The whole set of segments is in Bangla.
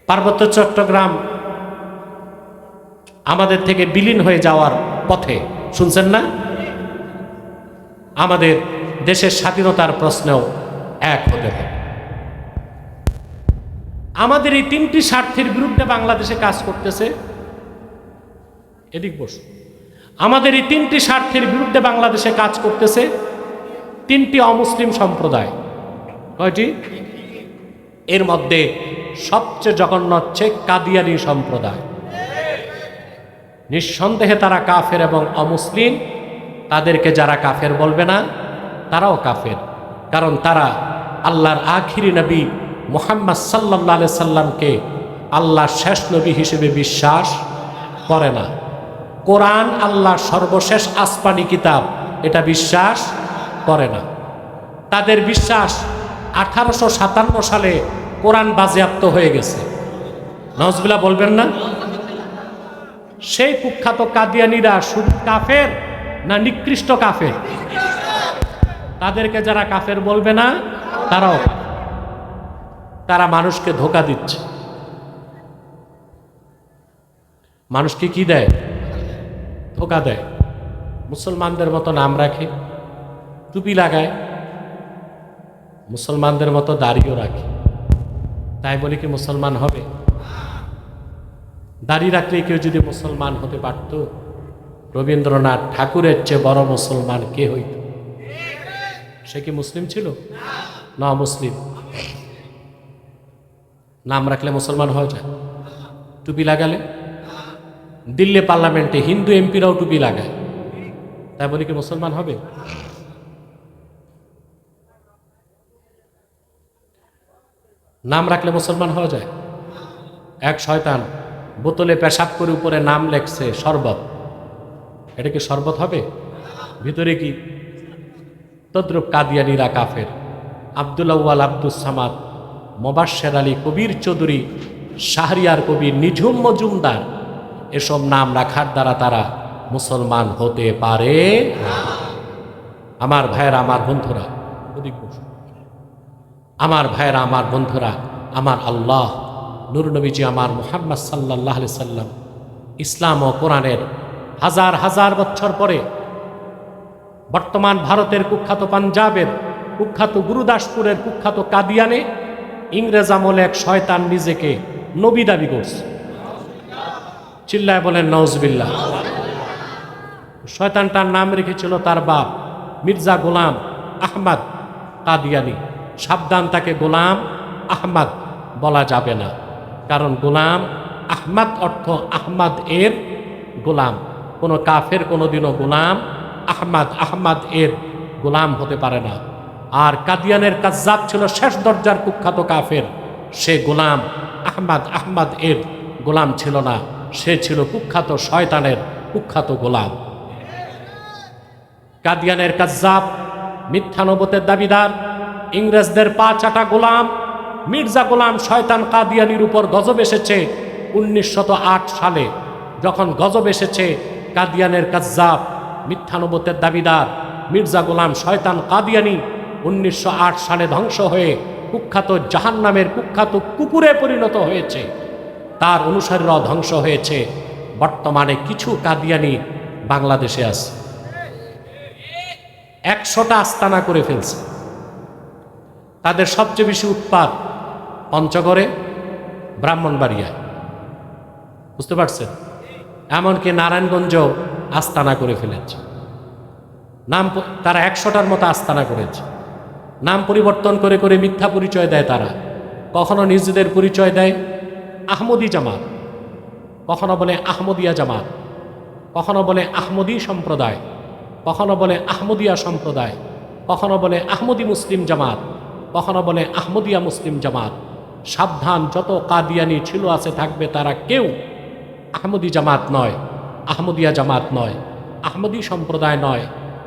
পার্বত্য চট্টগ্রাম আমাদের থেকে বিলীন হয়ে যাওয়ার পথে, শুনছেন না? আমাদের দেশের স্বাধীনতার প্রশ্নেও এক হতে হবে। আমাদের এই তিনটি স্বার্থের বিরুদ্ধে বাংলাদেশে কাজ করতেছে, এদিক বস, আমাদের এই তিনটি স্বার্থের বিরুদ্ধে বাংলাদেশে কাজ করতেছে তিনটি অমুসলিম সম্প্রদায়। কয়টি? এর মধ্যে সবচেয়ে জঘন্য হচ্ছে কাদিয়ানী সম্প্রদায়। নিঃসন্দেহে তারা কাফের এবং অমুসলিম। তাদেরকে যারা কাফের বলবে না তারাও কাফের, কারণ তারা আল্লাহর আখিরি নবী মুহাম্মদ সাল্লাল্লাহু আলাইহি সাল্লামকে আল্লাহর শেষ নবী হিসেবে বিশ্বাস করে না। কোরআন আল্লাহর সর্বশেষ আসমানি কিতাব, এটা বিশ্বাস করে না। তাদের বিশ্বাস 1857 সালে কোরআন বাজেয়াপ্ত হয়ে গেছে। নাউজুবিল্লাহ বলবেন না? সেই কুখ্যাত কাদিয়ানীরা শুধু কাফের না নিকৃষ্ট কাফের? তাদেরকে যারা কাফের বলবে না তারাও, তারা মানুষকে ধোঁকা দিচ্ছে। মানুষকে কি দেয়? ধোঁকা দেয়। মুসলমানদের মতো নাম রাখে, টুপি লাগায়, মুসলমানদের মতো দাড়িও রাখে, তাই বলে কি মুসলমান হবে? দাড়ি রাখলে কেউ যদি মুসলমান হতে পারত, রবীন্দ্রনাথ ঠাকুরের চেয়ে বড় মুসলমান কে হইত? সে কি মুসলিম ছিল? না, মুসলিম। নাম রাখলে মুসলমান হয়ে যায়? টুপি লাগালে? দিল্লি পার্লামেন্টে হিন্দু এমপিরাও টুপি লাগায়, তাই বলে কি মুসলমান হবে? নাম রাখলে মুসলমান হওয়া যায়? এক শয়তান বোতলে পেশাব করে উপরে নাম লেখছে শরবত, এটা কি শরবত হবে? ভিতরে কি? তদ্রুপ কাদিয়ানীরা কাফের। আব্দুল আউয়াল আব্দুস সামাদ, মোবাশ্বের আলী, কবির চৌধুরী, শাহরিয়ার কবির, নিঝুম মজুমদার, এসব নাম রাখার দ্বারা তারা মুসলমান হতে পারে না। আমার ভাইয়েরা, আমার বন্ধুরা, আমার ভাইয়েরা, আমার বন্ধুরা, আমার আল্লাহ নূর নবীজি আমার মুহাম্মদ সাল্লাল্লাহু আলাইহি সাল্লাম ইসলাম ও কোরআনের হাজার হাজার বছর পরে বর্তমান ভারতের কুখ্যাত পাঞ্জাবের কুখ্যাত গুরুদাসপুরের কুখ্যাত কাদিয়ানে ইংরেজ আমলে এক শয়তান নিজেকে নবী দাবি করছে। চিল্লায় বলেন নাউজুবিল্লাহ। শয়তানটার নাম রেখেছিল তার বাপ মির্জা গোলাম আহমদ কাদিয়ানী। সাবধান, তাকে গোলাম আহমদ বলা যাবে না, কারণ গোলাম আহমদ অর্থ আহমদ এর গোলাম। কোনো কাফের কোনোদিনও গোলাম আহমদ এর গোলাম হতে পারে না। আর কাদিয়ানের কাজ্জাব ছিল শেষ দরজার কুখ্যাত কাফের, সে গোলাম আহমদ এর গোলাম ছিল না, সে ছিল কুখ্যাত শয়তানের কুখ্যাত গোলাম। কাদিয়ানের কাজ্জাব, মিথ্যা নবুয়তের দাবিদার, ইংরেজদের পা চাটা গোলাম মির্জা গোলাম শয়তান কাদিয়ানির উপর গজব এসেছে 1908 সালে। যখন গজব এসেছে, কাদিয়ানের কাজ্জাব, মিথ্যা নবুয়তের দাবিদার মির্জা গোলাম শয়তান কাদিয়ানি 1908 সালে ধ্বংস হয়ে কুখ্যাত জাহান্নামের কুখ্যাত কুকুরে পরিণত হয়েছে। তার অনুসারীরাও ধ্বংস হয়েছে। বর্তমানে কিছু কাদিয়ানি বাংলাদেশে আছে, 100টা আস্তানা করে ফেলছে। তাদের সবচেয়ে বেশি উৎপাত পঞ্চগড়ে, ব্রাহ্মণবাড়িয়ায়, বুঝতে পারছেন? এমনকি নারায়ণগঞ্জ আস্তানা করে ফেলেছে। নাম তারা 100টার মতো আস্তানা করেছে। নাম পরিবর্তন করে করে মিথ্যা পরিচয় দেয় তারা। কখনো নিজেদের পরিচয় দেয় আহমদি জামাত, কখনো বলে আহমদিয়া জামাত, কখনো বলে আহমদি সম্প্রদায়, কখনো বলে আহমদিয়া সম্প্রদায়, কখনো বলে আহমদি মুসলিম জামাত, কখনো বলে আহমদিয়া মুসলিম জামাত। সাবধান, যত কাদিয়ানি ছিল আছে থাকবে, তারা কেউ আহমদি জামাত নয়, আহমদিয়া জামাত নয়, আহমদি সম্প্রদায় নয়,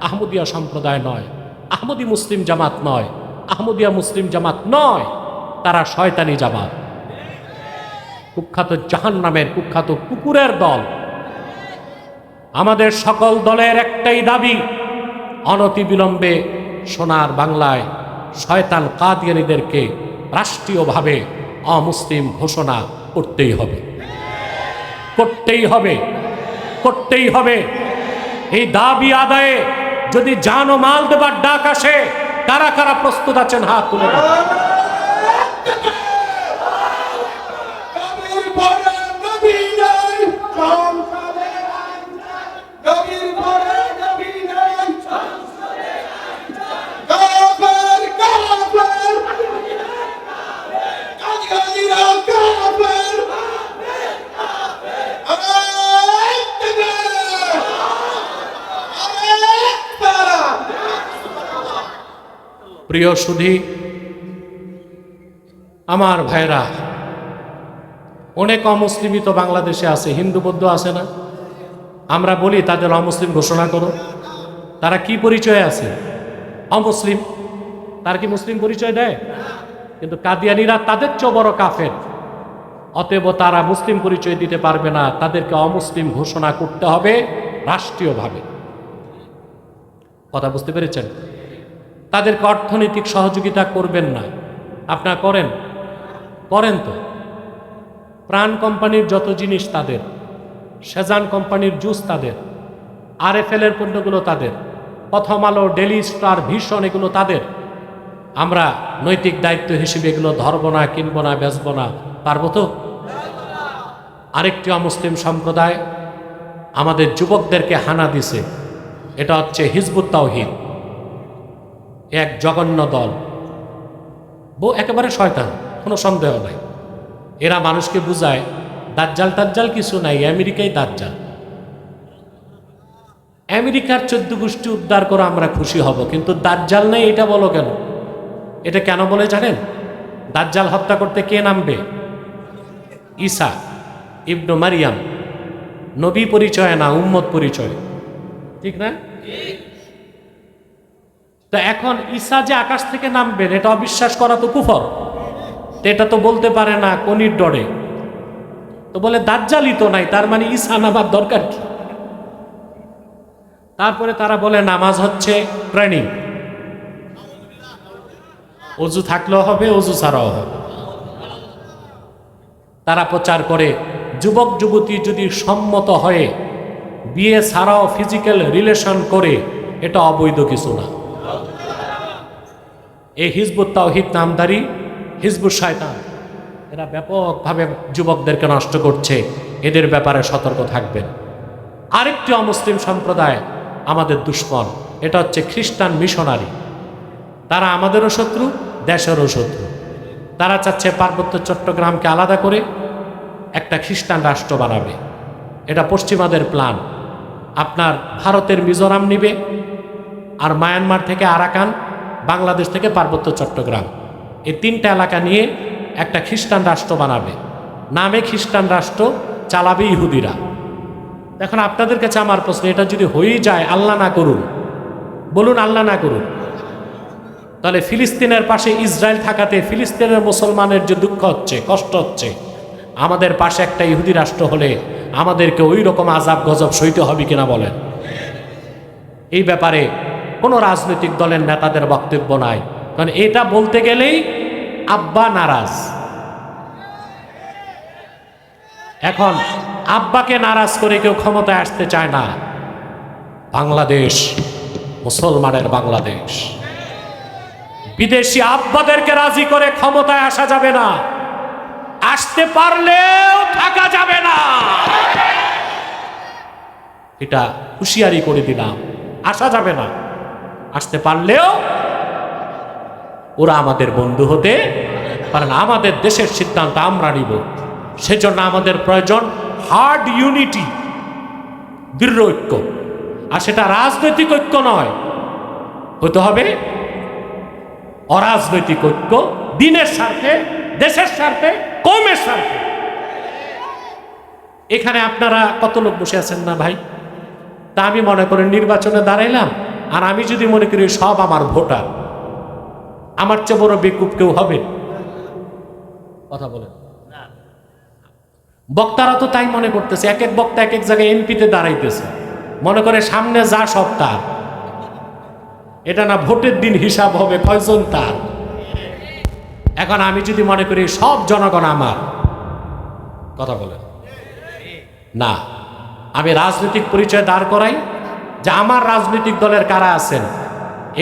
আহমদিয়া সম্প্রদায় নয়, আহমদি মুসলিম জামাত নয়, আহমদিয়া মুসলিম জামাত নয়, তারা শয়তানি জামাত, কুখ্যাত জাহান্নামের কুখ্যাত কুকুরের দল। আমাদের সকল দলের একটাই দাবি, অনতিবিলম্বে সোনার বাংলায় শয়তান কাদিয়ানীদেরকে রাষ্ট্রীয়ভাবে অমুসলিম ঘোষণা করতেই হবে, করতেই হবে, করতেই হবে। এই দাবি আদায়ে যদি জান ও মাল দেবার ডাক আসে, কারা কারা প্রস্তুত আছেন হাত তুলে দেখান। প্রিয় সুধী, আমার ভাইরা, অনেক অমুসলিমই তো বাংলাদেশে আছে, হিন্দু বৌদ্ধ আছে না? আমরা বলি তাদের অমুসলিম ঘোষণা করো। তারা কি পরিচয় আছে? অমুসলিম। তারা কি মুসলিম পরিচয় দেয়? কিন্তু কাদিয়ানীরা তাদের চেয়ে বড় কাফের, অতএব তারা মুসলিম পরিচয় দিতে পারবে না, তাদেরকে অমুসলিম ঘোষণা করতে হবে রাষ্ট্রীয়ভাবে। কথা বুঝতে পেরেছেন? তাদেরকে অর্থনৈতিক সহযোগিতা করবেন না। আপনারা করেন? করেন তো। প্রাণ কোম্পানির যত জিনিস তাদের, সেজান কোম্পানির জুস তাদের, RFL এর পণ্যগুলো তাদের, প্রথম আলো, ডেলি স্টার, ভিশন এগুলো তাদের। আমরা নৈতিক দায়িত্ব হিসেবে এগুলো ধরবো না, কিনবো না, বেচবো না, পারবো তো? আরেকটি অমুসলিম সম্প্রদায় আমাদের যুবকদেরকে হানা দিছে, এটা হচ্ছে হিজবুত তাওহীদ। এক জঘন্য দল, একেবারে শয়তান, কোনো সন্দেহ নাই। এরা মানুষকে বুঝায় দাজ্জাল টাজ্জাল কিছু নাই, আমেরিকাই দাজ্জাল। আমেরিকার 14 গোষ্ঠী উদ্ধার করে আমরা খুশি হব, কিন্তু দাজ্জাল নাই এটা বলো কেন? এটা কেন বলে জানেন? দাজ্জাল হত্যা করতে কে নামবে? ঈসা ইবনু মারিয়াম। নবী পরিচয় না, উম্মত পরিচয়, ঠিক না? তো এখন ঈসা যে আকাশ থেকে নামবেন এটা অবিশ্বাস করা তো কুফর। এটা তো বলতে পারে না কনির ডরে, তো বলে দাজ্জালই তো নাই, তার মানে ঈসা নামার দরকার কি? তারপরে তারা বলে নামাজ হচ্ছে ট্রেনিং, অজু থাকলেও হবে, অজু ছাড়াও হবে। তারা প্রচার করে যুবক যুবতী যদি সম্মত হয়ে বিয়ে ছাড়াও ফিজিক্যাল রিলেশন করে, এটা অবৈধ কিছু না। এই হিজবুত তাওহীদ নামধারী হিজবুত শয়তান, এরা ব্যাপকভাবে যুবকদেরকে নষ্ট করছে, এদের ব্যাপারে সতর্ক থাকবেন। আরেকটি অমুসলিম সম্প্রদায় আমাদের দুশমন, এটা হচ্ছে খ্রিস্টান মিশনারি। তারা আমাদেরও শত্রু, দেশেরও শত্রু। তারা চাচ্ছে পার্বত্য চট্টগ্রামকে আলাদা করে একটা খ্রিস্টান রাষ্ট্র বানাবে। এটা পশ্চিমাদের প্ল্যান। আপনার ভারতের মিজোরাম নিবে, আর মায়ানমার থেকে আরাকান, বাংলাদেশ থেকে পার্বত্য চট্টগ্রাম, এই 3টা এলাকা নিয়ে একটা খ্রিস্টান রাষ্ট্র বানাবে। নামে খ্রিস্টান রাষ্ট্র, চালাবে ইহুদিরা। এখন আপনাদের কাছে আমার প্রশ্ন, এটা যদি হয়েই যায়, আল্লাহ না করুন, বলুন আল্লাহ না করুন, তাহলে ফিলিস্তিনের পাশে ইসরায়েল থাকাতে ফিলিস্তিনের মুসলমানের যে দুঃখ হচ্ছে, কষ্ট হচ্ছে, আমাদের পাশে একটা ইহুদি রাষ্ট্র হলে আমাদেরকে ওই রকম আযাব গজব সইতে হবে কিনা বলেন? এই ব্যাপারে কোনো রাজনৈতিক দলের নেতাদের বক্তব্য নাই, কারণ এটা বলতে গেলেই আব্বা নারাজ। এখন আব্বাকে নারাজ করে কেউ ক্ষমতায় আসতে চায় না। বাংলাদেশ মুসলমানের বাংলাদেশ, বিদেশি আব্বাদেরকে রাজি করে ক্ষমতায় আসা যাবে না, আসতে পারলেও থাকা যাবে না। এটা হুঁশিয়ারি করে দিলাম, আসা যাবে না। আসতে পারলেও ওরা আমাদের বন্ধু হতে পারে না। আমাদের দেশের সিদ্ধান্ত আমরা নিব, সেজন্য আমাদের প্রয়োজন হার্ড ইউনিটি, দৃঢ় ঐক্য। আর সেটা রাজনৈতিক ঐক্য নয়, হতে হবে অরাজনৈতিক ঐক্য, দিনের স্বার্থে, দেশের স্বার্থে, কওমের স্বার্থে। এখানে আপনারা কত লোক বসে আছেন না ভাই? তা আমি মনে করি নির্বাচনে দাঁড়াইলাম, আর আমি যদি মনে করি সব আমার ভোটার, আমার চেয়ে বড় বেকুব কেউ হবে? কথা বলেন। বক্তারা তো তাই মনে করতেছে, এক এক বক্তা এক এক জায়গায় এমপিতে দাঁড়াইতেছে, মনে করে সামনে যা সব তার। এটা না ভোটের দিন হিসাব হবে কয়জন তার। এখন আমি যদি মনে করি সব জনগণ আমার, কথা বলেন না। আমি রাজনৈতিক পরিচয় দাঁড় করাই যে আমার রাজনৈতিক দলের কারা আছেন,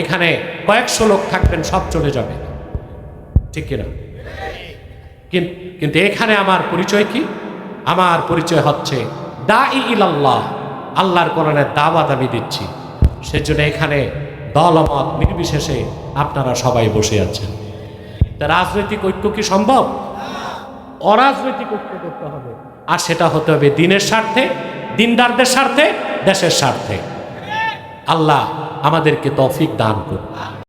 এখানে কয়েকশো লোক থাকবেন, সব চলে যাবে, ঠিক কিনা? কিন্তু এখানে আমার পরিচয় কি? আমার পরিচয় হচ্ছে দাঈ ইলাল্লাহ, আল্লাহর কোরআনের দাওয়াত আমি দিচ্ছি। সেজন্য এখানে দলমত নির্বিশেষে আপনারা সবাই বসে আছেন। তা রাজনৈতিক ঐক্য কি সম্ভব? অরাজনৈতিক ঐক্য করতে হবে, আর সেটা হতে হবে দিনের স্বার্থে, দিনদারদের স্বার্থে, দেশের স্বার্থে। আল্লাহ আমাদেরকে তৌফিক দান করুন।